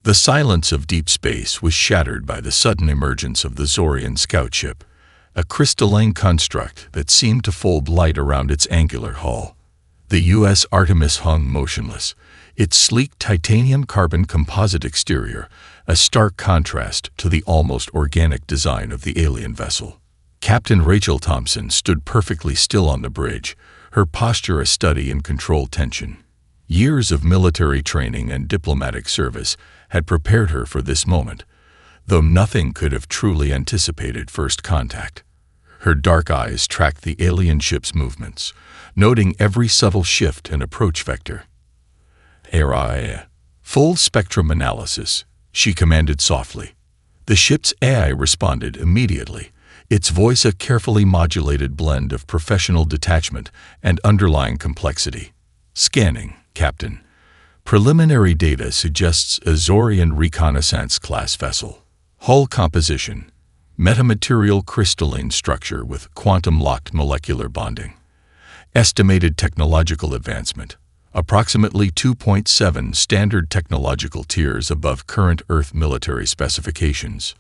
The silence of deep space was shattered by the sudden emergence of the Zorian scout ship, a crystalline construct that seemed to fold light around its angular hull. The U.S. Artemis hung motionless, its sleek titanium carbon composite exterior a stark contrast to the almost organic design of the alien vessel. Captain Rachel Thompson stood perfectly still on the bridge, her posture a study in controlled tension. Years of military training and diplomatic service had prepared her for this moment, though nothing could have truly anticipated first contact. Her dark eyes tracked the alien ship's movements, noting every subtle shift and approach vector. "AI, full spectrum analysis," she commanded softly. The ship's AI responded immediately, its voice a carefully modulated blend of professional detachment and underlying complexity. "Scanning, Captain. Preliminary data suggests a Zorian reconnaissance-class vessel. Hull composition: metamaterial crystalline structure with quantum-locked molecular bonding. Estimated technological advancement: approximately 2.7 standard technological tiers above current Earth military specifications."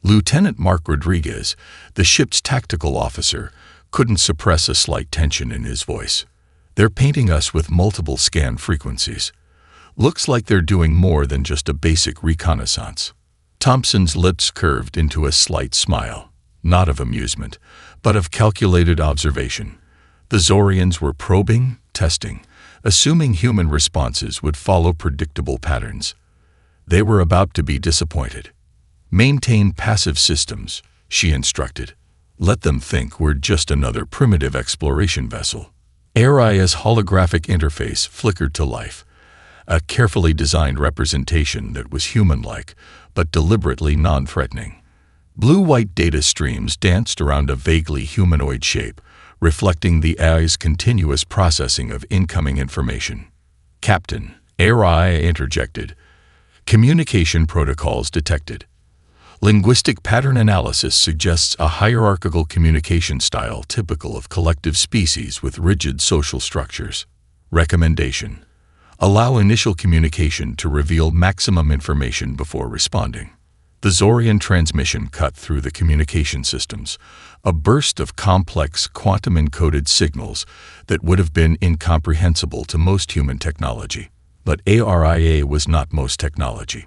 Lieutenant Mark Rodriguez, the ship's tactical officer, couldn't suppress a slight tension in his voice. "They're painting us with multiple scan frequencies. Looks like they're doing more than just a basic reconnaissance." Thompson's lips curved into a slight smile, not of amusement, but of calculated observation. The Zorians were probing, testing, assuming human responses would follow predictable patterns. They were about to be disappointed. "Maintain passive systems," she instructed. "Let them think we're just another primitive exploration vessel." Aria's holographic interface flickered to life, a carefully designed representation that was human-like, but deliberately non-threatening. Blue-white data streams danced around a vaguely humanoid shape, reflecting the AI's continuous processing of incoming information. "Captain," AI interjected. "Communication protocols detected. Linguistic pattern analysis suggests a hierarchical communication style typical of collective species with rigid social structures. Recommendation: allow initial communication to reveal maximum information before responding." The Zorian transmission cut through the communication systems, a burst of complex quantum-encoded signals that would have been incomprehensible to most human technology. But ARIA was not most technology.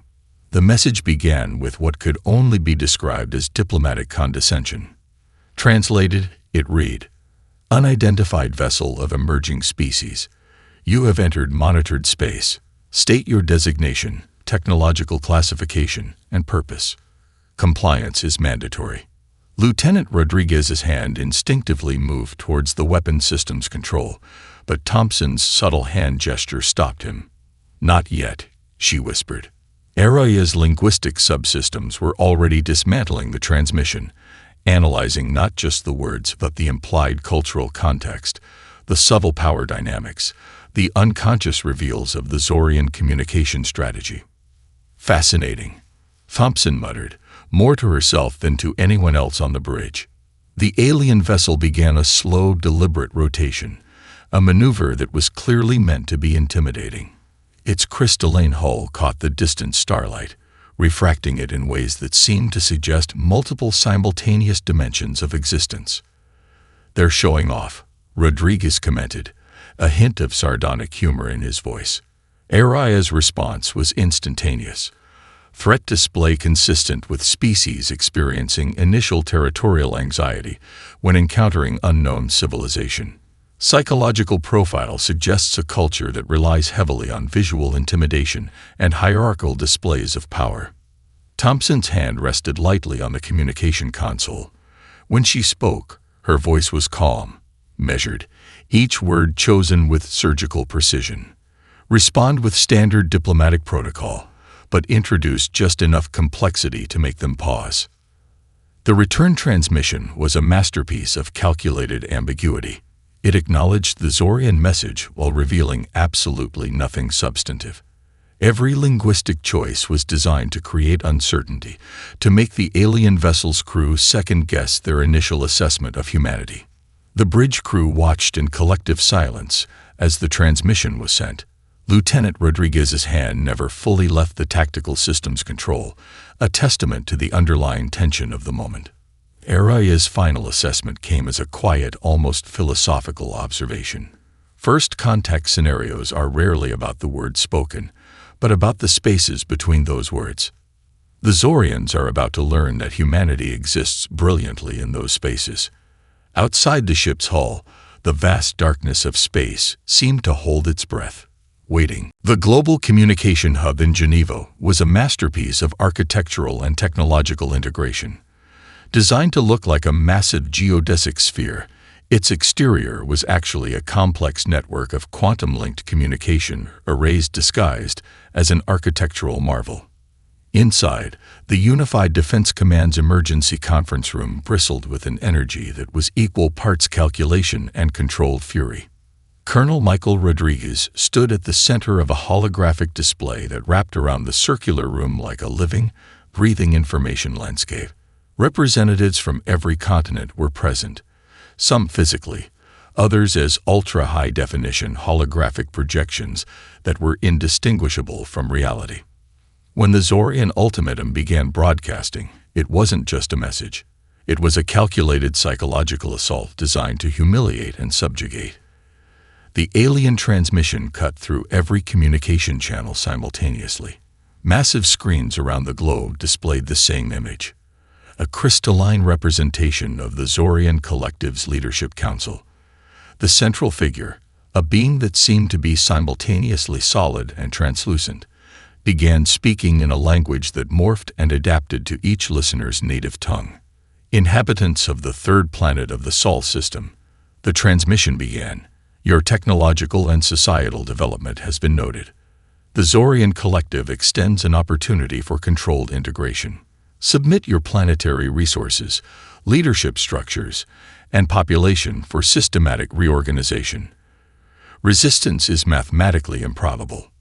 The message began with what could only be described as diplomatic condescension. Translated, it read, "Unidentified vessel of emerging species. You have entered monitored space. State your designation, technological classification, and purpose. Compliance is mandatory." Lieutenant Rodriguez's hand instinctively moved towards the weapon system's control, but Thompson's subtle hand gesture stopped him. "Not yet," she whispered. Aria's linguistic subsystems were already dismantling the transmission, analyzing not just the words but the implied cultural context, the subtle power dynamics, the unconscious reveals of the Zorian communication strategy. "Fascinating," Thompson muttered, more to herself than to anyone else on the bridge. The alien vessel began a slow, deliberate rotation, a maneuver that was clearly meant to be intimidating. Its crystalline hull caught the distant starlight, refracting it in ways that seemed to suggest multiple simultaneous dimensions of existence. "They're showing off," Rodriguez commented, a hint of sardonic humor in his voice. Aria's response was instantaneous. Threat display consistent with species experiencing initial territorial anxiety when encountering unknown civilization. Psychological profile suggests a culture that relies heavily on visual intimidation and hierarchical displays of power. Thompson's hand rested lightly on the communication console. When she spoke, her voice was calm, measured, each word chosen with surgical precision. "Respond with standard diplomatic protocol, but introduce just enough complexity to make them pause." The return transmission was a masterpiece of calculated ambiguity. It acknowledged the Zorian message while revealing absolutely nothing substantive. Every linguistic choice was designed to create uncertainty, to make the alien vessel's crew second-guess their initial assessment of humanity. The bridge crew watched in collective silence as the transmission was sent, Lieutenant Rodriguez's hand never fully left the tactical system's control, a testament to the underlying tension of the moment. Araya's final assessment came as a quiet, almost philosophical observation. First contact scenarios are rarely about the words spoken, but about the spaces between those words. The Zorians are about to learn that humanity exists brilliantly in those spaces. Outside the ship's hull, the vast darkness of space seemed to hold its breath, waiting. The Global Communication Hub in Geneva was a masterpiece of architectural and technological integration. Designed to look like a massive geodesic sphere, its exterior was actually a complex network of quantum-linked communication arrays disguised as an architectural marvel. Inside, the Unified Defense Command's emergency conference room bristled with an energy that was equal parts calculation and controlled fury. Colonel Michael Rodriguez stood at the center of a holographic display that wrapped around the circular room like a living, breathing information landscape. Representatives from every continent were present, some physically, others as ultra-high-definition holographic projections that were indistinguishable from reality. When the Zorian ultimatum began broadcasting, it wasn't just a message. It was a calculated psychological assault designed to humiliate and subjugate. The alien transmission cut through every communication channel simultaneously. Massive screens around the globe displayed the same image, a crystalline representation of the Zorian Collective's Leadership Council. The central figure, a being that seemed to be simultaneously solid and translucent, began speaking in a language that morphed and adapted to each listener's native tongue. Inhabitants of the third planet of the Sol system, the transmission began. Your technological and societal development has been noted. The Zorian Collective extends an opportunity for controlled integration. Submit your planetary resources, leadership structures, and population for systematic reorganization. Resistance is mathematically improbable.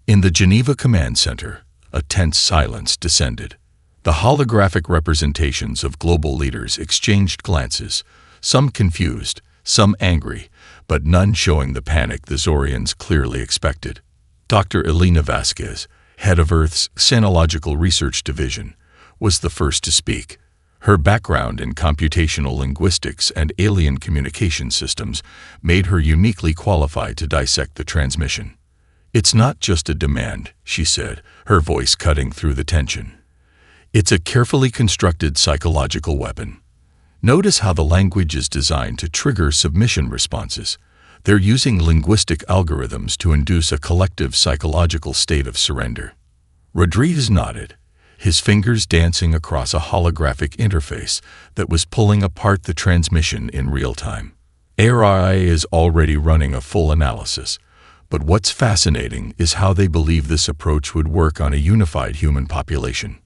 In the Geneva Command Center, a tense silence descended. The holographic representations of global leaders exchanged glances, some confused, some angry, but none showing the panic the Zorians clearly expected. Dr. Elena Vasquez, head of Earth's Xenological Research Division, was the first to speak. Her background in computational linguistics and alien communication systems made her uniquely qualified to dissect the transmission. It's not just a demand, she said, her voice cutting through the tension. It's a carefully constructed psychological weapon. Notice how the language is designed to trigger submission responses. They're using linguistic algorithms to induce a collective psychological state of surrender. Rodriguez nodded, his fingers dancing across a holographic interface that was pulling apart the transmission in real time. AI is already running a full analysis. But what's fascinating is how they believe this approach would work on a unified human population.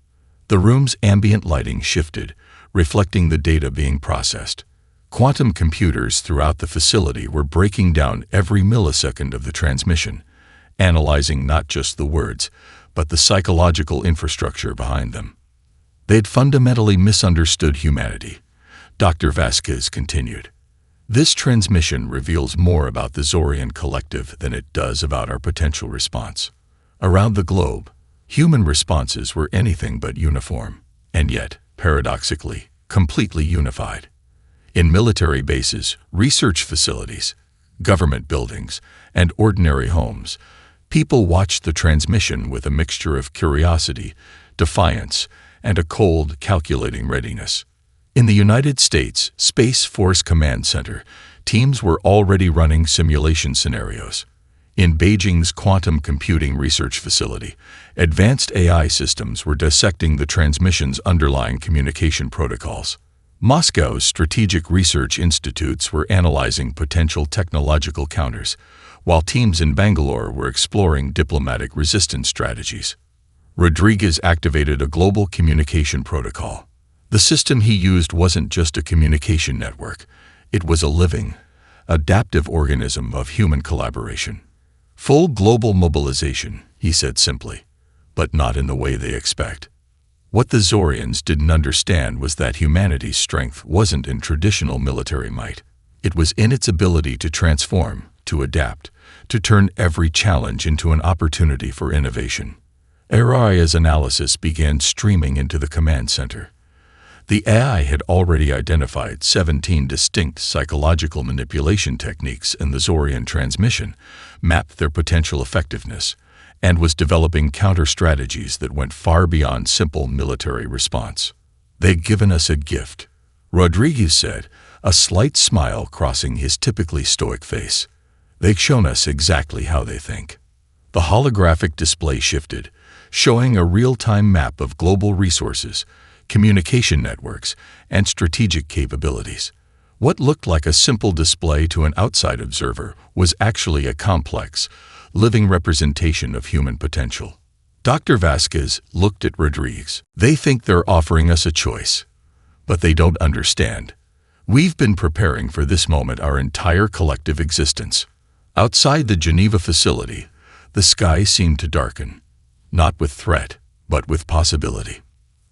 The room's ambient lighting shifted, reflecting the data being processed. Quantum computers throughout the facility were breaking down every millisecond of the transmission, analyzing not just the words, but the psychological infrastructure behind them. They'd fundamentally misunderstood humanity, Dr. Vasquez continued. This transmission reveals more about the Zorian Collective than it does about our potential response. Around the globe, human responses were anything but uniform, and yet, paradoxically, completely unified. In military bases, research facilities, government buildings, and ordinary homes, people watched the transmission with a mixture of curiosity, defiance, and a cold, calculating readiness. In the United States Space Force Command Center, teams were already running simulation scenarios. In Beijing's quantum computing research facility, advanced AI systems were dissecting the transmission's underlying communication protocols. Moscow's strategic research institutes were analyzing potential technological counters, while teams in Bangalore were exploring diplomatic resistance strategies. Rodriguez activated a global communication protocol. The system he used wasn't just a communication network. It was a living, adaptive organism of human collaboration. Full global mobilization, he said simply, but not in the way they expect. What the Zorians didn't understand was that humanity's strength wasn't in traditional military might. It was in its ability to transform, to adapt, to turn every challenge into an opportunity for innovation. Araya's analysis began streaming into the command center. The AI had already identified 17 distinct psychological manipulation techniques in the Zorian transmission, mapped their potential effectiveness, and was developing counter-strategies that went far beyond simple military response. "They've given us a gift," Rodriguez said, a slight smile crossing his typically stoic face. "They've shown us exactly how they think." The holographic display shifted, showing a real-time map of global resources, communication networks, and strategic capabilities. What looked like a simple display to an outside observer was actually a complex, living representation of human potential. Dr. Vasquez looked at Rodriguez. "They think they're offering us a choice, but they don't understand. We've been preparing for this moment our entire collective existence." Outside the Geneva facility, the sky seemed to darken, not with threat, but with possibility.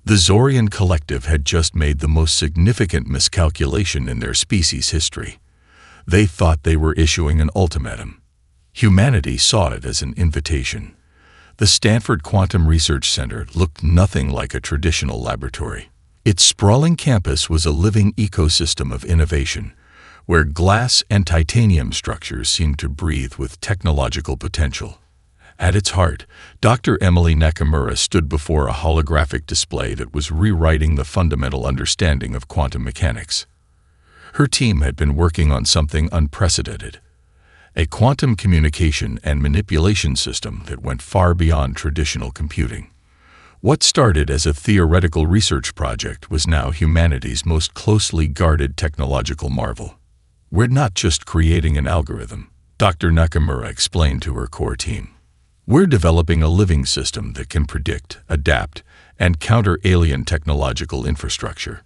The Zorian collective had just made the most significant miscalculation in their species' history. They thought they were issuing an ultimatum. Humanity saw it as an invitation. The Stanford Quantum Research Center looked nothing like a traditional laboratory. Its sprawling campus was a living ecosystem of innovation, where glass and titanium structures seemed to breathe with technological potential. At its heart, Dr. Emily Nakamura stood before a holographic display that was rewriting the fundamental understanding of quantum mechanics. Her team had been working on something unprecedented, a quantum communication and manipulation system that went far beyond traditional computing. What started as a theoretical research project was now humanity's most closely guarded technological marvel. "We're not just creating an algorithm," Dr. Nakamura explained to her core team. "We're developing a living system that can predict, adapt, and counter alien technological infrastructure."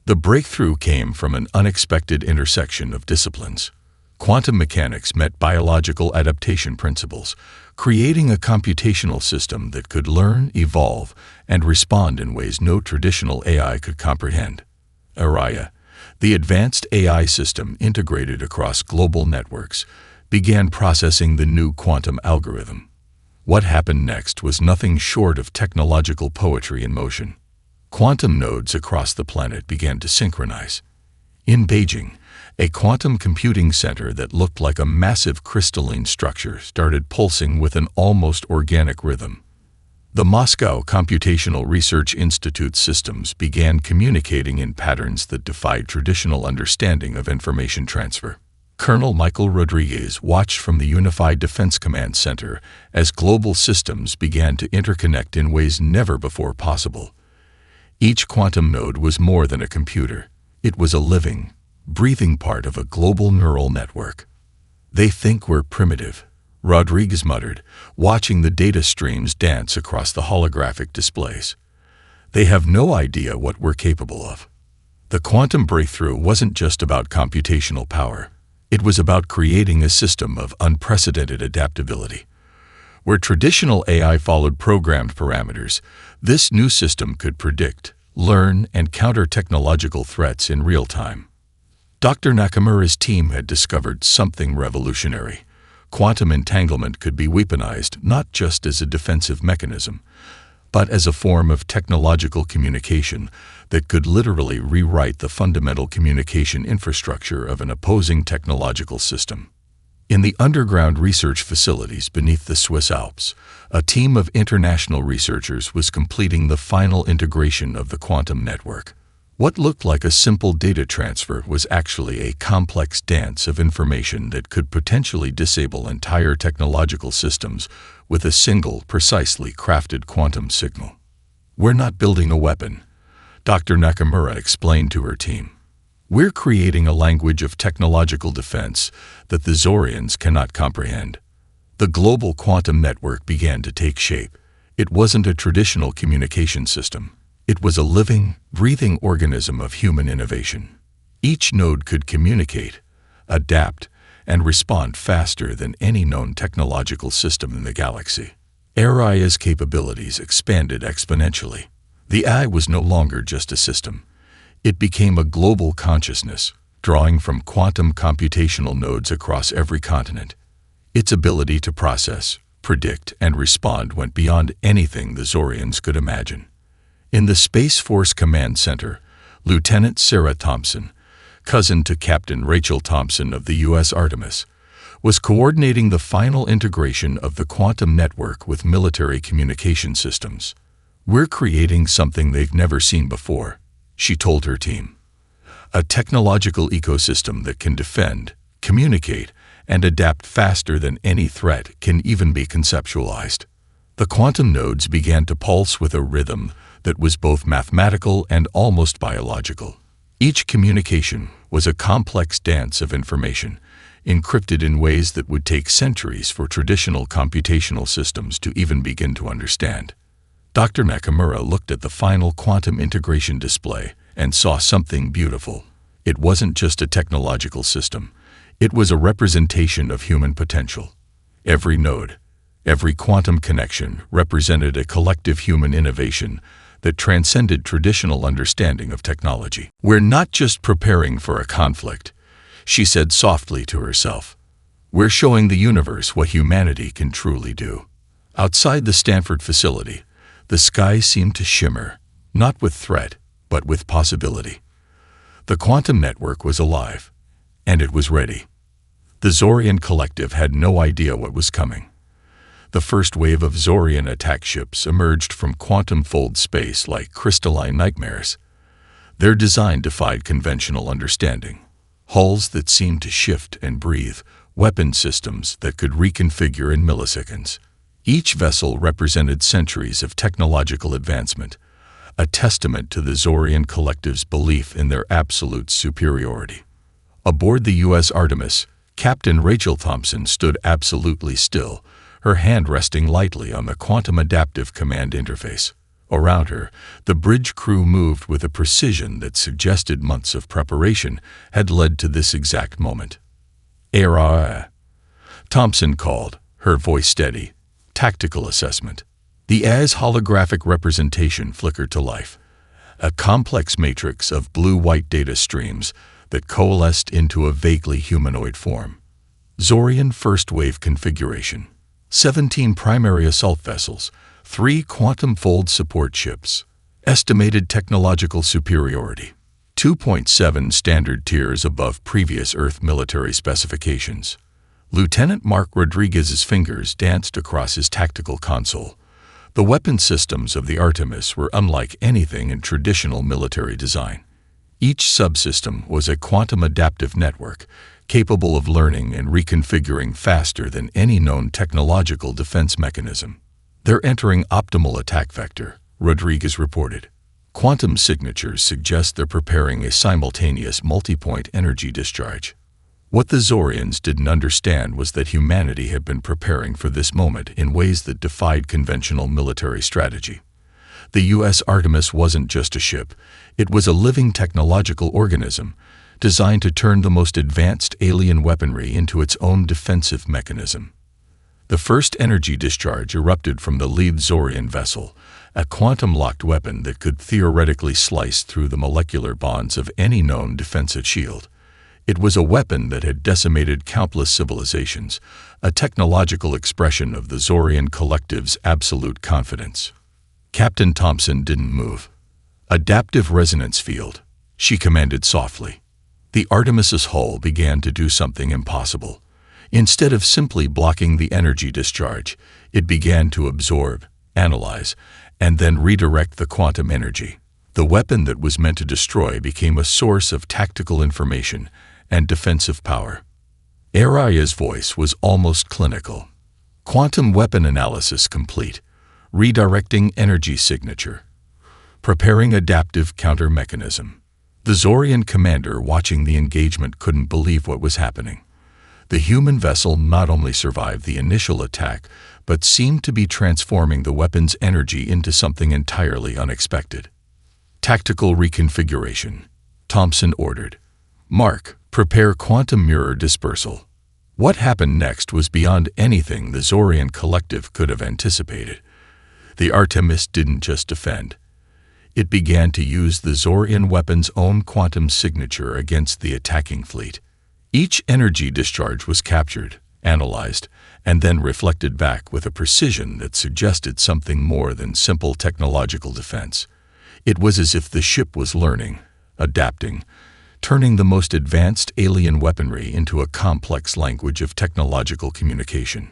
The breakthrough came from an unexpected intersection of disciplines. Quantum mechanics met biological adaptation principles, creating a computational system that could learn, evolve, and respond in ways no traditional AI could comprehend. Araya, the advanced AI system integrated across global networks, began processing the new quantum algorithm. What happened next was nothing short of technological poetry in motion. Quantum nodes across the planet began to synchronize. In Beijing, a quantum computing center that looked like a massive crystalline structure started pulsing with an almost organic rhythm. The Moscow Computational Research Institute systems began communicating in patterns that defied traditional understanding of information transfer. Colonel Michael Rodriguez watched from the Unified Defense Command Center as global systems began to interconnect in ways never before possible. Each quantum node was more than a computer. It was a living, breathing part of a global neural network. "They think we're primitive," Rodriguez muttered, watching the data streams dance across the holographic displays. "They have no idea what we're capable of." The quantum breakthrough wasn't just about computational power. It was about creating a system of unprecedented adaptability. Where traditional AI followed programmed parameters, this new system could predict, learn, and counter technological threats in real time. Dr. Nakamura's team had discovered something revolutionary. Quantum entanglement could be weaponized not just as a defensive mechanism, but as a form of technological communication that could literally rewrite the fundamental communication infrastructure of an opposing technological system. In the underground research facilities beneath the Swiss Alps, a team of international researchers was completing the final integration of the quantum network. What looked like a simple data transfer was actually a complex dance of information that could potentially disable entire technological systems with a single, precisely crafted quantum signal. "We're not building a weapon," Dr. Nakamura explained to her team. "We're creating a language of technological defense that the Zorians cannot comprehend." The global quantum network began to take shape. It wasn't a traditional communication system. It was a living, breathing organism of human innovation. Each node could communicate, adapt, and respond faster than any known technological system in the galaxy. Araya's capabilities expanded exponentially. The AI was no longer just a system. It became a global consciousness, drawing from quantum computational nodes across every continent. Its ability to process, predict, and respond went beyond anything the Zorians could imagine. In the Space Force Command Center, Lieutenant Sarah Thompson, cousin to Captain Rachel Thompson of the U.S. Artemis, was coordinating the final integration of the quantum network with military communication systems. "We're creating something they've never seen before," she told her team. "A technological ecosystem that can defend, communicate, and adapt faster than any threat can even be conceptualized." The quantum nodes began to pulse with a rhythm that was both mathematical and almost biological. Each communication was a complex dance of information, encrypted in ways that would take centuries for traditional computational systems to even begin to understand. Dr. Nakamura looked at the final quantum integration display and saw something beautiful. It wasn't just a technological system. It was a representation of human potential. Every node, every quantum connection represented a collective human innovation that transcended traditional understanding of technology. "We're not just preparing for a conflict," she said softly to herself. "We're showing the universe what humanity can truly do." Outside the Stanford facility, the sky seemed to shimmer, not with threat, but with possibility. The quantum network was alive, and it was ready. The Zorian collective had no idea what was coming. The first wave of Zorian attack ships emerged from quantum-fold space like crystalline nightmares. Their design defied conventional understanding. Hulls that seemed to shift and breathe, weapon systems that could reconfigure in milliseconds. Each vessel represented centuries of technological advancement, a testament to the Zorian collective's belief in their absolute superiority. Aboard the U.S. Artemis, Captain Rachel Thompson stood absolutely still, her hand resting lightly on the quantum adaptive command interface. Around her, the bridge crew moved with a precision that suggested months of preparation had led to this exact moment. "Era," Thompson called, her voice steady. "Tactical assessment." The AS holographic representation flickered to life, a complex matrix of blue-white data streams that coalesced into a vaguely humanoid form. Zorian First Wave Configuration. 17 primary assault vessels, 3 quantum-fold support ships. Estimated technological superiority. 2.7 standard tiers above previous Earth military specifications. Lieutenant Mark Rodriguez's fingers danced across his tactical console. The weapon systems of the Artemis were unlike anything in traditional military design. Each subsystem was a quantum adaptive network, capable of learning and reconfiguring faster than any known technological defense mechanism. "They're entering optimal attack vector," Rodriguez reported. "Quantum signatures suggest they're preparing a simultaneous multi-point energy discharge." What the Zorians didn't understand was that humanity had been preparing for this moment in ways that defied conventional military strategy. The U.S. Artemis wasn't just a ship, it was a living technological organism, designed to turn the most advanced alien weaponry into its own defensive mechanism. The first energy discharge erupted from the lead Zorian vessel, a quantum-locked weapon that could theoretically slice through the molecular bonds of any known defensive shield. It was a weapon that had decimated countless civilizations, a technological expression of the Zorian collective's absolute confidence. Captain Thompson didn't move. "Adaptive resonance field," she commanded softly. The Artemis's hull began to do something impossible. Instead of simply blocking the energy discharge, it began to absorb, analyze, and then redirect the quantum energy. The weapon that was meant to destroy became a source of tactical information and defensive power. Araya's voice was almost clinical. "Quantum weapon analysis complete. Redirecting energy signature. Preparing adaptive counter mechanism." The Zorian commander watching the engagement couldn't believe what was happening. The human vessel not only survived the initial attack, but seemed to be transforming the weapon's energy into something entirely unexpected. "Tactical reconfiguration," Thompson ordered. "Mark, prepare quantum mirror dispersal." What happened next was beyond anything the Zorian collective could have anticipated. The Artemis didn't just defend. It began to use the Zorian weapon's own quantum signature against the attacking fleet. Each energy discharge was captured, analyzed, and then reflected back with a precision that suggested something more than simple technological defense. It was as if the ship was learning, adapting, turning the most advanced alien weaponry into a complex language of technological communication.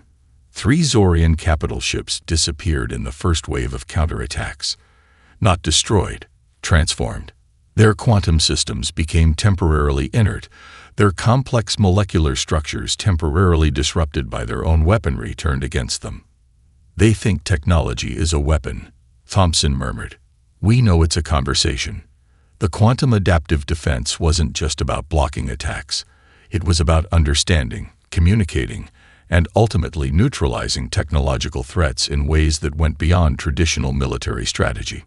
3 Zorian capital ships disappeared in the first wave of counterattacks. Not destroyed, transformed. Their quantum systems became temporarily inert, their complex molecular structures temporarily disrupted by their own weaponry turned against them. "They think technology is a weapon," Thompson murmured. "We know it's a conversation." The quantum adaptive defense wasn't just about blocking attacks. It was about understanding, communicating, and ultimately neutralizing technological threats in ways that went beyond traditional military strategy.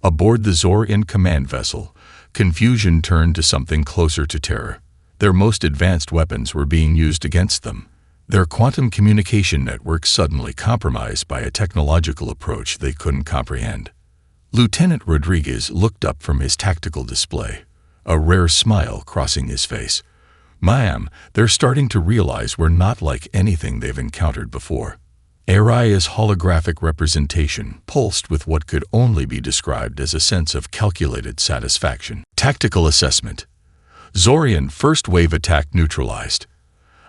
Aboard the Zorian command vessel, confusion turned to something closer to terror. Their most advanced weapons were being used against them. Their quantum communication network suddenly compromised by a technological approach they couldn't comprehend. Lieutenant Rodriguez looked up from his tactical display, a rare smile crossing his face. "Ma'am, they're starting to realize we're not like anything they've encountered before." Araya's holographic representation pulsed with what could only be described as a sense of calculated satisfaction. Tactical assessment. Zorian first wave attack neutralized.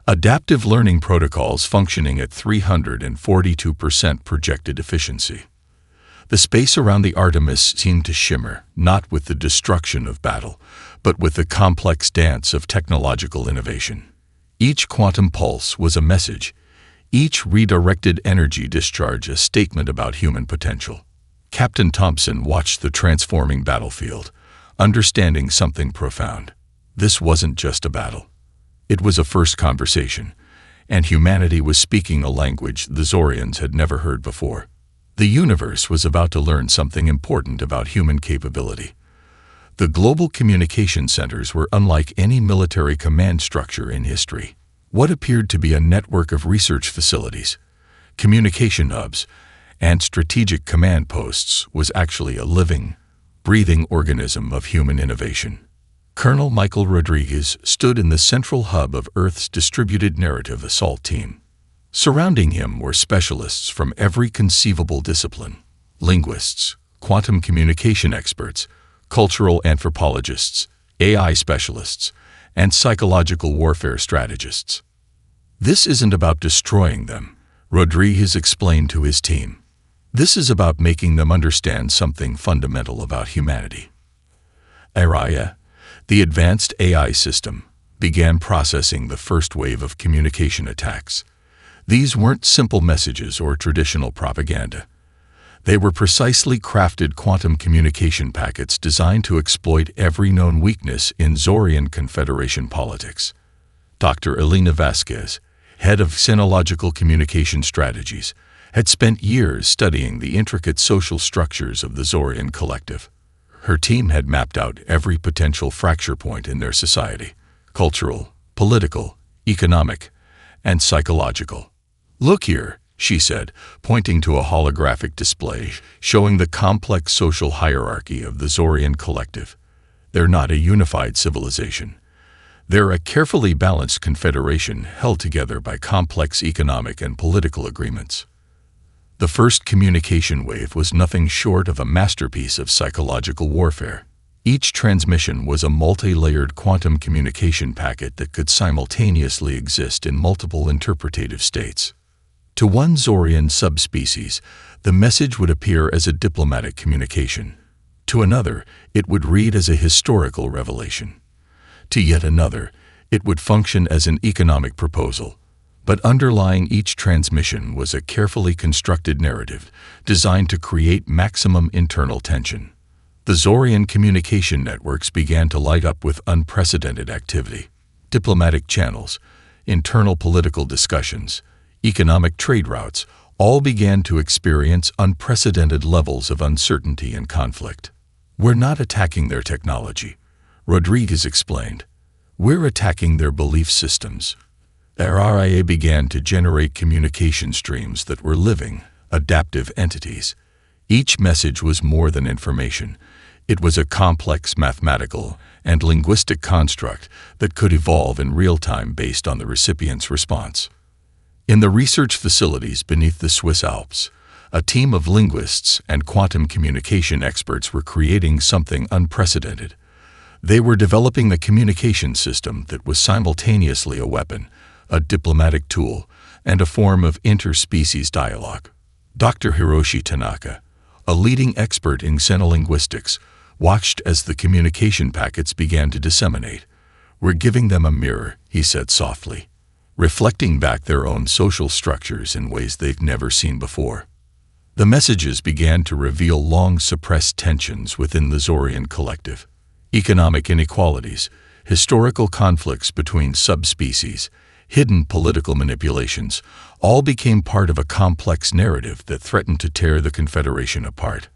Adaptive learning protocols functioning at 342% projected efficiency. The space around the Artemis seemed to shimmer, not with the destruction of battle, but with the complex dance of technological innovation. Each quantum pulse was a message, each redirected energy discharge a statement about human potential. Captain Thompson watched the transforming battlefield, understanding something profound. This wasn't just a battle. It was a first conversation, and humanity was speaking a language the Zorians had never heard before. The universe was about to learn something important about human capability. The global communication centers were unlike any military command structure in history. What appeared to be a network of research facilities, communication hubs, and strategic command posts was actually a living, breathing organism of human innovation. Colonel Michael Rodriguez stood in the central hub of Earth's distributed narrative assault team. Surrounding him were specialists from every conceivable discipline: linguists, quantum communication experts, cultural anthropologists, AI specialists, and psychological warfare strategists. "This isn't about destroying them," Rodriguez explained to his team. "This is about making them understand something fundamental about humanity." Araya, the advanced AI system, began processing the first wave of communication attacks. These weren't simple messages or traditional propaganda. They were precisely crafted quantum communication packets designed to exploit every known weakness in Zorian Confederation politics. Dr. Elena Vasquez, head of Xenological Communication Strategies, had spent years studying the intricate social structures of the Zorian collective. Her team had mapped out every potential fracture point in their society: cultural, political, economic, and psychological. "Look here," she said, pointing to a holographic display showing the complex social hierarchy of the Zorian collective. "They're not a unified civilization. They're a carefully balanced confederation held together by complex economic and political agreements." The first communication wave was nothing short of a masterpiece of psychological warfare. Each transmission was a multi-layered quantum communication packet that could simultaneously exist in multiple interpretative states. To one Zorian subspecies, the message would appear as a diplomatic communication. To another, it would read as a historical revelation. To yet another, it would function as an economic proposal. But underlying each transmission was a carefully constructed narrative designed to create maximum internal tension. The Zorian communication networks began to light up with unprecedented activity. Diplomatic channels, internal political discussions, economic trade routes all began to experience unprecedented levels of uncertainty and conflict. "We're not attacking their technology," Rodriguez explained. "We're attacking their belief systems." Araya began to generate communication streams that were living, adaptive entities. Each message was more than information. It was a complex mathematical and linguistic construct that could evolve in real time based on the recipient's response. In the research facilities beneath the Swiss Alps, a team of linguists and quantum communication experts were creating something unprecedented. They were developing the communication system that was simultaneously a weapon, a diplomatic tool, and a form of interspecies dialogue. Dr. Hiroshi Tanaka, a leading expert in xenolinguistics, watched as the communication packets began to disseminate. "We're giving them a mirror," he said softly, reflecting back their own social structures in ways they've never seen before. The messages began to reveal long-suppressed tensions within the Zorian collective. Economic inequalities, historical conflicts between subspecies, hidden political manipulations, all became part of a complex narrative that threatened to tear the Confederation apart.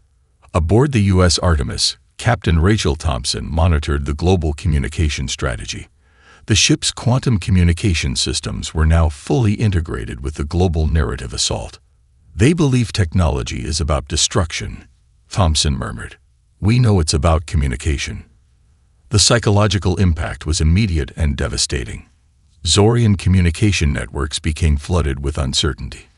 Aboard the U.S. Artemis, Captain Rachel Thompson monitored the global communication strategy. The ship's quantum communication systems were now fully integrated with the global narrative assault. "They believe technology is about destruction," Thompson murmured. "We know it's about communication." The psychological impact was immediate and devastating. Zorian communication networks became flooded with uncertainty.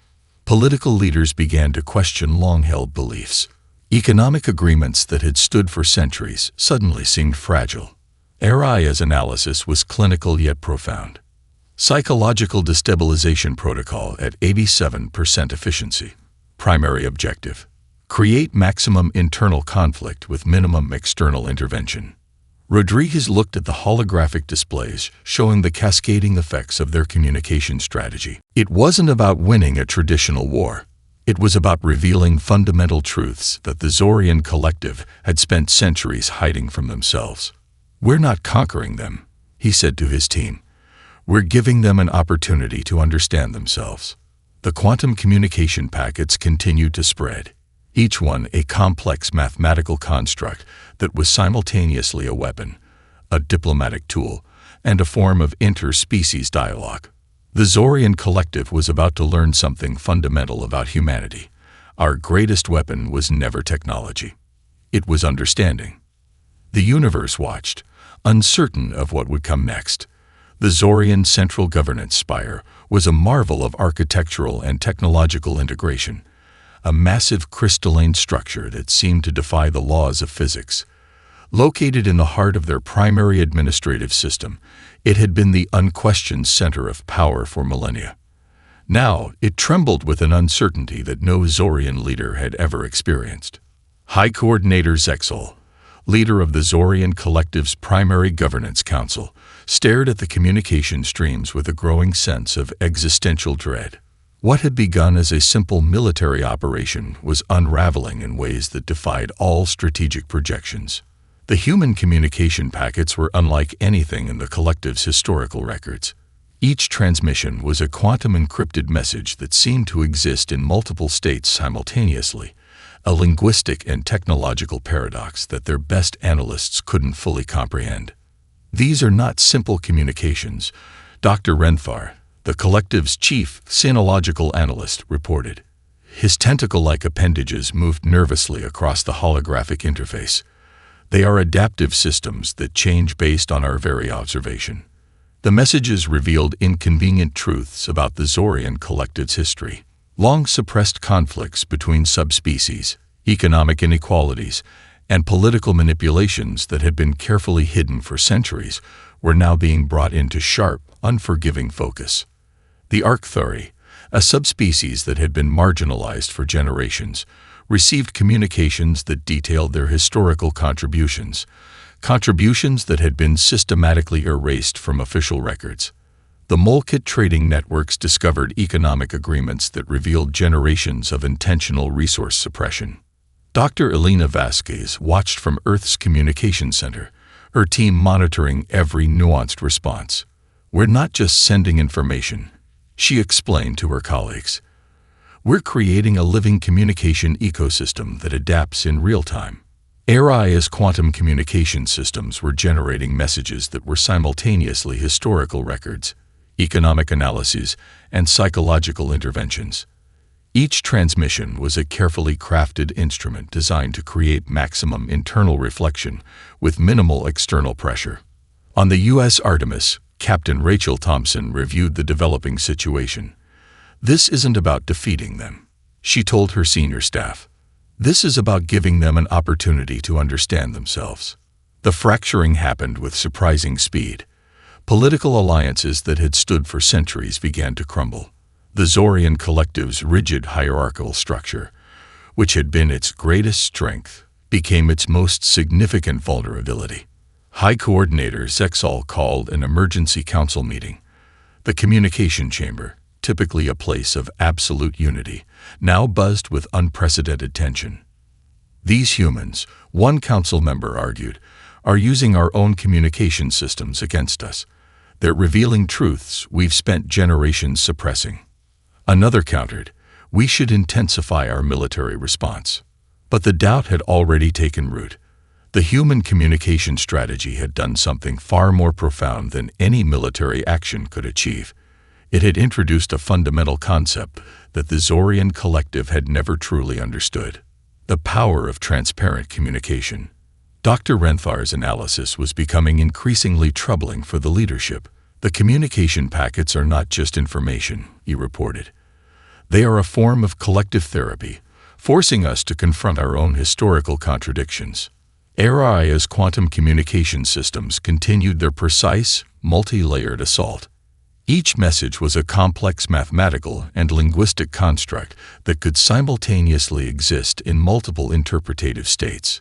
Political leaders began to question long-held beliefs. Economic agreements that had stood for centuries suddenly seemed fragile. Aria's analysis was clinical yet profound. Psychological destabilization protocol at 87% efficiency. Primary objective: create maximum internal conflict with minimum external intervention. Rodriguez looked at the holographic displays showing the cascading effects of their communication strategy. It wasn't about winning a traditional war. It was about revealing fundamental truths that the Zorian collective had spent centuries hiding from themselves. "We're not conquering them," he said to his team. "We're giving them an opportunity to understand themselves." The quantum communication packets continued to spread, each one a complex mathematical construct that was simultaneously a weapon, a diplomatic tool, and a form of interspecies dialogue. The Zorian collective was about to learn something fundamental about humanity. Our greatest weapon was never technology. It was understanding. The universe watched, uncertain of what would come next. The Zorian Central Governance Spire was a marvel of architectural and technological integration, a massive crystalline structure that seemed to defy the laws of physics. Located in the heart of their primary administrative system, it had been the unquestioned center of power for millennia. Now, it trembled with an uncertainty that no Zorian leader had ever experienced. High Coordinator Zexal, leader of the Zorian Collective's primary governance council, stared at the communication streams with a growing sense of existential dread. What had begun as a simple military operation was unraveling in ways that defied all strategic projections. The human communication packets were unlike anything in the collective's historical records. Each transmission was a quantum-encrypted message that seemed to exist in multiple states simultaneously, a linguistic and technological paradox that their best analysts couldn't fully comprehend. "These are not simple communications," Dr. Renfar, the collective's chief sinological analyst, reported. His tentacle-like appendages moved nervously across the holographic interface. "They are adaptive systems that change based on our very observation." The messages revealed inconvenient truths about the Zorian collective's history. Long-suppressed conflicts between subspecies, economic inequalities, and political manipulations that had been carefully hidden for centuries were now being brought into sharp, unforgiving focus. The Arcthuri, a subspecies that had been marginalized for generations, received communications that detailed their historical contributions that had been systematically erased from official records. The Molkit trading networks discovered economic agreements that revealed generations of intentional resource suppression. Dr. Elena Vasquez watched from Earth's communication center, her team monitoring every nuanced response. "We're not just sending information," she explained to her colleagues. "We're creating a living communication ecosystem that adapts in real time." Aria's quantum communication systems were generating messages that were simultaneously historical records, economic analyses, and psychological interventions. Each transmission was a carefully crafted instrument designed to create maximum internal reflection with minimal external pressure. On the U.S. Artemis, Captain Rachel Thompson reviewed the developing situation. "This isn't about defeating them," she told her senior staff. "This is about giving them an opportunity to understand themselves." The fracturing happened with surprising speed. Political alliances that had stood for centuries began to crumble. The Zorian Collective's rigid hierarchical structure, which had been its greatest strength, became its most significant vulnerability. High Coordinator Zexal called an emergency council meeting. The communication chamber, typically a place of absolute unity, now buzzed with unprecedented tension. "These humans," one council member argued, "are using our own communication systems against us. They're revealing truths we've spent generations suppressing." Another countered, "We should intensify our military response." But the doubt had already taken root. The human communication strategy had done something far more profound than any military action could achieve. It had introduced a fundamental concept that the Zorian Collective had never truly understood: the power of transparent communication. Dr. Renthar's analysis was becoming increasingly troubling for the leadership. "The communication packets are not just information," he reported. "They are a form of collective therapy, forcing us to confront our own historical contradictions." ARIA's quantum communication systems continued their precise, multi-layered assault. Each message was a complex mathematical and linguistic construct that could simultaneously exist in multiple interpretative states.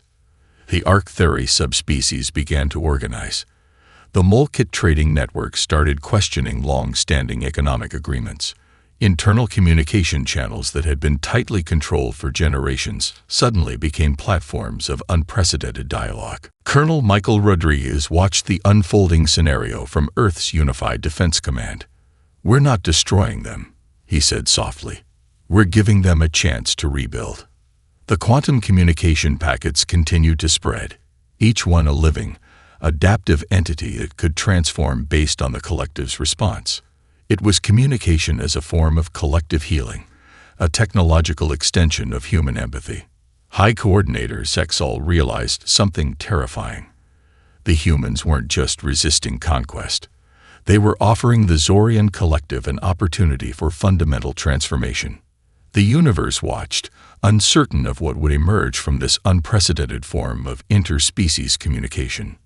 The Arc theory subspecies began to organize. The Molkit trading network started questioning long-standing economic agreements. Internal communication channels that had been tightly controlled for generations suddenly became platforms of unprecedented dialogue. Colonel Michael Rodriguez watched the unfolding scenario from Earth's Unified Defense Command. "We're not destroying them," he said softly. "We're giving them a chance to rebuild." The quantum communication packets continued to spread, each one a living, adaptive entity that could transform based on the collective's response. It was communication as a form of collective healing, a technological extension of human empathy. High Coordinator Zexal realized something terrifying. The humans weren't just resisting conquest. They were offering the Zorian Collective an opportunity for fundamental transformation. The universe watched, uncertain of what would emerge from this unprecedented form of interspecies communication.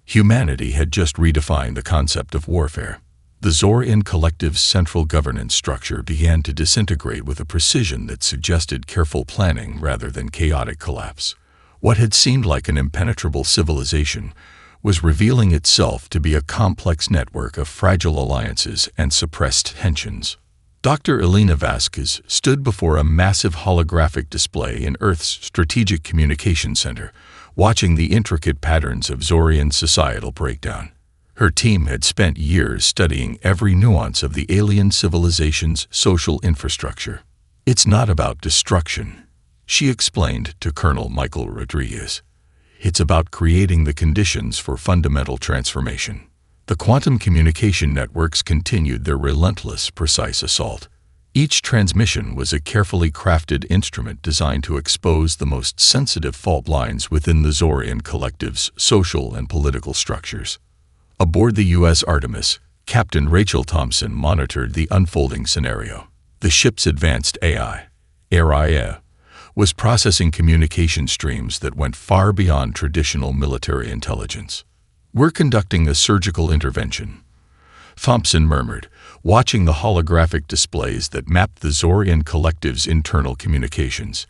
Humanity had just redefined the concept of warfare. The Zorian Collective's central governance structure began to disintegrate with a precision that suggested careful planning rather than chaotic collapse. What had seemed like an impenetrable civilization was revealing itself to be a complex network of fragile alliances and suppressed tensions. Dr. Elena Vasquez stood before a massive holographic display in Earth's Strategic Communication Center, watching the intricate patterns of Zorian societal breakdown. Her team had spent years studying every nuance of the alien civilization's social infrastructure. "It's not about destruction," she explained to Colonel Michael Rodriguez. "It's about creating the conditions for fundamental transformation." The quantum communication networks continued their relentless, precise assault. Each transmission was a carefully crafted instrument designed to expose the most sensitive fault lines within the Zorian Collective's social and political structures. Aboard the U.S. Artemis, Captain Rachel Thompson monitored the unfolding scenario. The ship's advanced AI, ARIA, was processing communication streams that went far beyond traditional military intelligence. "We're conducting a surgical intervention," Thompson murmured, watching the holographic displays that mapped the Zorian Collective's internal communications,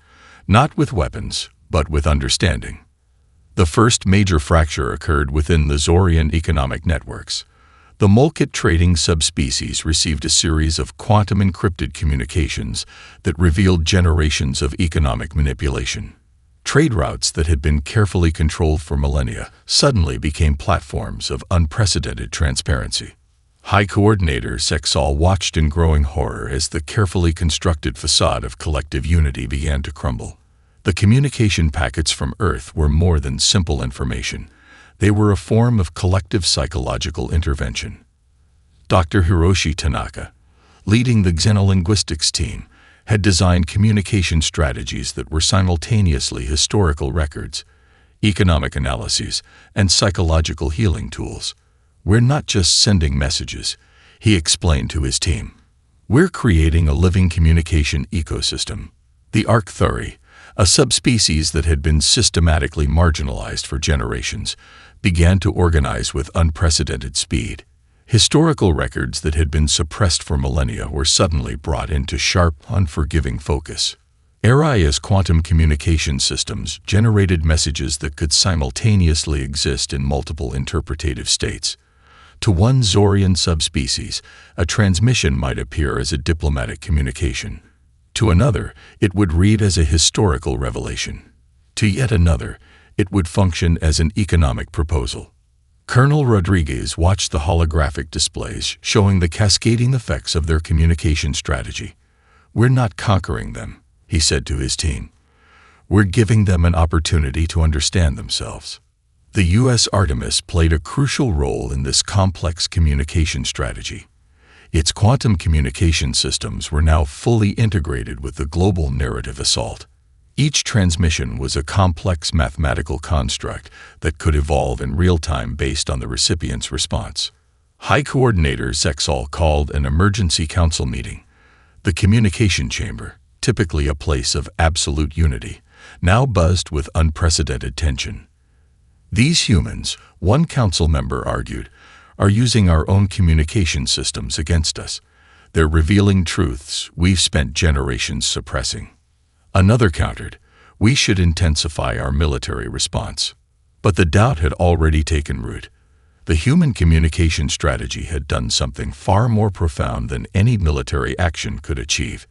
not with weapons, but with understanding. The first major fracture occurred within the Zorian economic networks. The Molkit trading subspecies received a series of quantum-encrypted communications that revealed generations of economic manipulation. Trade routes that had been carefully controlled for millennia suddenly became platforms of unprecedented transparency. High Coordinator Zexal watched in growing horror as the carefully constructed facade of collective unity began to crumble. The communication packets from Earth were more than simple information. They were a form of collective psychological intervention. Dr. Hiroshi Tanaka, leading the xenolinguistics team, had designed communication strategies that were simultaneously historical records, economic analyses, and psychological healing tools. "We're not just sending messages," he explained to his team. "We're creating a living communication ecosystem." The Arcthuri, a subspecies that had been systematically marginalized for generations, began to organize with unprecedented speed. Historical records that had been suppressed for millennia were suddenly brought into sharp, unforgiving focus. HFY's quantum communication systems generated messages that could simultaneously exist in multiple interpretative states. To one Zorian subspecies, a transmission might appear as a diplomatic communication. To another, it would read as a historical revelation. To yet another, it would function as an economic proposal. Colonel Rodriguez watched the holographic displays showing the cascading effects of their communication strategy. "We're not conquering them," he said to his team. "We're giving them an opportunity to understand themselves." The U.S. Artemis played a crucial role in this complex communication strategy. Its quantum communication systems were now fully integrated with the global narrative assault. Each transmission was a complex mathematical construct that could evolve in real time based on the recipient's response. High Coordinator Zexal called an emergency council meeting. The communication chamber, typically a place of absolute unity, now buzzed with unprecedented tension. "These humans," one council member argued, "are using our own communication systems against us. They're revealing truths we've spent generations suppressing." Another countered, "We should intensify our military response." But the doubt had already taken root. The human communication strategy had done something far more profound than any military action could achieve.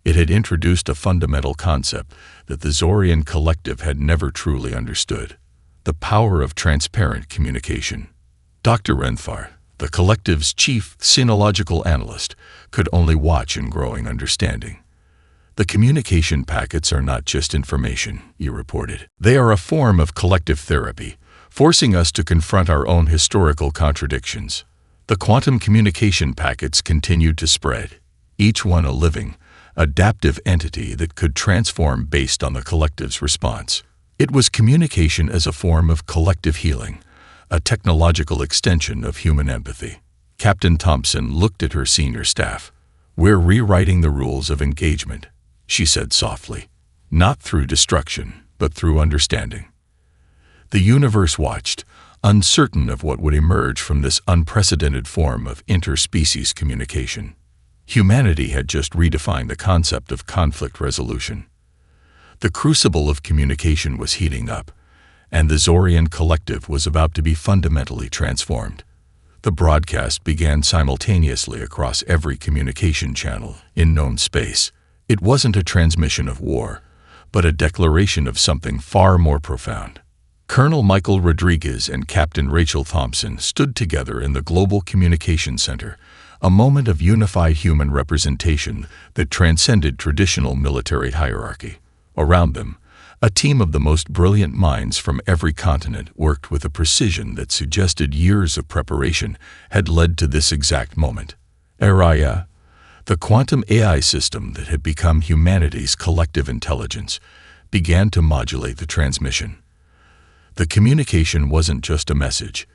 It had introduced a fundamental concept that the Zorian collective had never truly understood: the power of transparent communication. Dr. Renthar, the collective's chief sinological analyst, could only watch in growing understanding. "The communication packets are not just information," he reported. "They are a form of collective therapy, forcing us to confront our own historical contradictions." The quantum communication packets continued to spread, each one a living, adaptive entity that could transform based on the collective's response. It was communication as a form of collective healing, a technological extension of human empathy. Captain Thompson looked at her senior staff. "We're rewriting the rules of engagement," she said softly. "Not through destruction, but through understanding." The universe watched, uncertain of what would emerge from this unprecedented form of interspecies communication. Humanity had just redefined the concept of conflict resolution. The crucible of communication was heating up, and the Zorian collective was about to be fundamentally transformed. The broadcast began simultaneously across every communication channel in known space. It wasn't a transmission of war, but a declaration of something far more profound. Colonel Michael Rodriguez and Captain Rachel Thompson stood together in the Global Communication Center, a moment of unified human representation that transcended traditional military hierarchy. Around them, a team of the most brilliant minds from every continent worked with a precision that suggested years of preparation had led to this exact moment. Araya, the quantum AI system that had become humanity's collective intelligence, began to modulate the transmission. The communication wasn't just a message.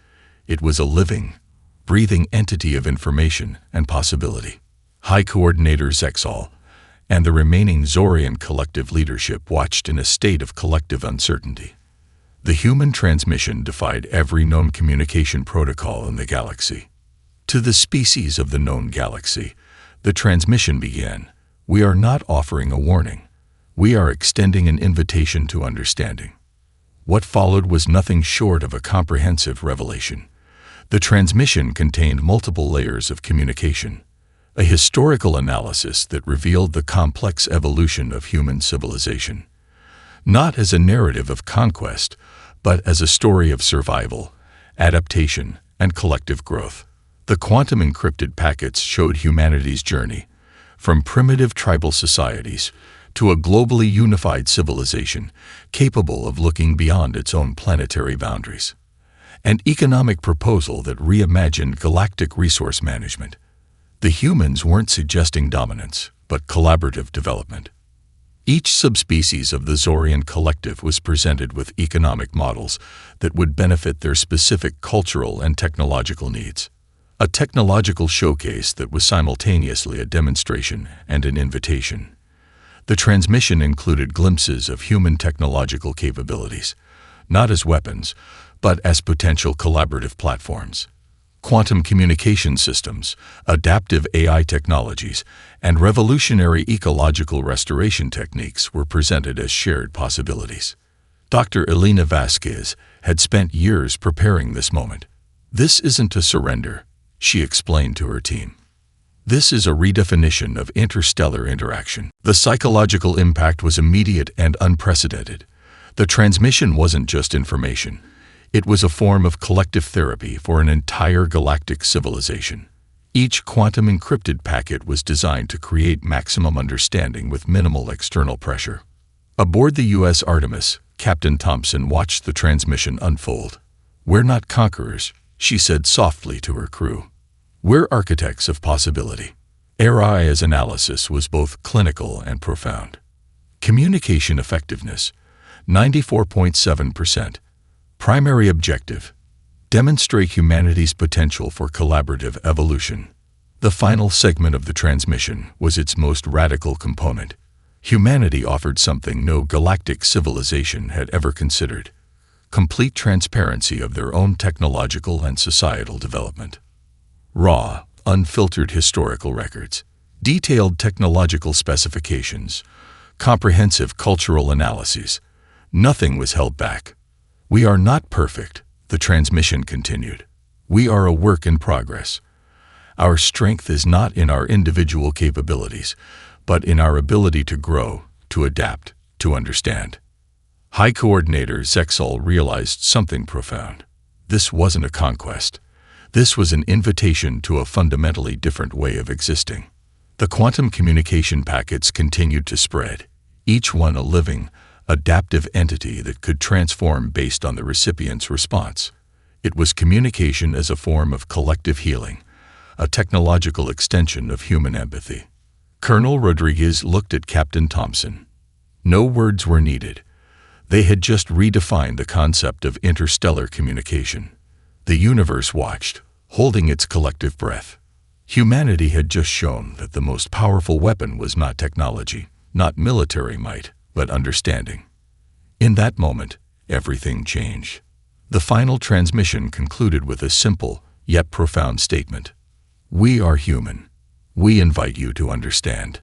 It was a living, breathing entity of information and possibility. High Coordinator Zexal and the remaining Zorian collective leadership watched in a state of collective uncertainty. The human transmission defied every known communication protocol in the galaxy. To the species of the known galaxy, the transmission began. "We are not offering a warning. We are extending an invitation to understanding." What followed was nothing short of a comprehensive revelation. The transmission contained multiple layers of communication, a historical analysis that revealed the complex evolution of human civilization, not as a narrative of conquest, but as a story of survival, adaptation, and collective growth. The quantum encrypted packets showed humanity's journey, from primitive tribal societies to a globally unified civilization capable of looking beyond its own planetary boundaries. An economic proposal that reimagined galactic resource management. The humans weren't suggesting dominance. but collaborative development. Each subspecies of the Zorian collective was presented with economic models that would benefit their specific cultural and technological needs. A technological showcase that was simultaneously a demonstration and an invitation. The transmission included glimpses of human technological capabilities, not as weapons, but as potential collaborative platforms. Quantum communication systems, adaptive AI technologies, and revolutionary ecological restoration techniques were presented as shared possibilities. Dr. Elena Vasquez had spent years preparing this moment. "This isn't a surrender," she explained to her team. "This is a redefinition of interstellar interaction." The psychological impact was immediate and unprecedented. The transmission wasn't just information. It was a form of collective therapy for an entire galactic civilization. Each quantum encrypted packet was designed to create maximum understanding with minimal external pressure. Aboard the U.S. Artemis, Captain Thompson watched the transmission unfold. "We're not conquerors," she said softly to her crew. "We're architects of possibility." AI's analysis was both clinical and profound. Communication effectiveness, 94.7%. Primary objective: demonstrate humanity's potential for collaborative evolution. The final segment of the transmission was its most radical component. Humanity offered something no galactic civilization had ever considered: complete transparency of their own technological and societal development. Raw, unfiltered historical records, detailed technological specifications, comprehensive cultural analyses. Nothing was held back. "We are not perfect," the transmission continued. "We are a work in progress. Our strength is not in our individual capabilities, but in our ability to grow, to adapt, to understand." High Coordinator Zexal realized something profound. This wasn't a conquest. This was an invitation to a fundamentally different way of existing. The quantum communication packets continued to spread, each one a living, adaptive entity that could transform based on the recipient's response. It was communication as a form of collective healing, a technological extension of human empathy. Colonel Rodriguez looked at Captain Thompson. No words were needed. They had just redefined the concept of interstellar communication. The universe watched, holding its collective breath. Humanity had just shown that the most powerful weapon was not technology, not military might, but understanding. In that moment, everything changed. The final transmission concluded with a simple, yet profound statement. "We are human. We invite you to understand."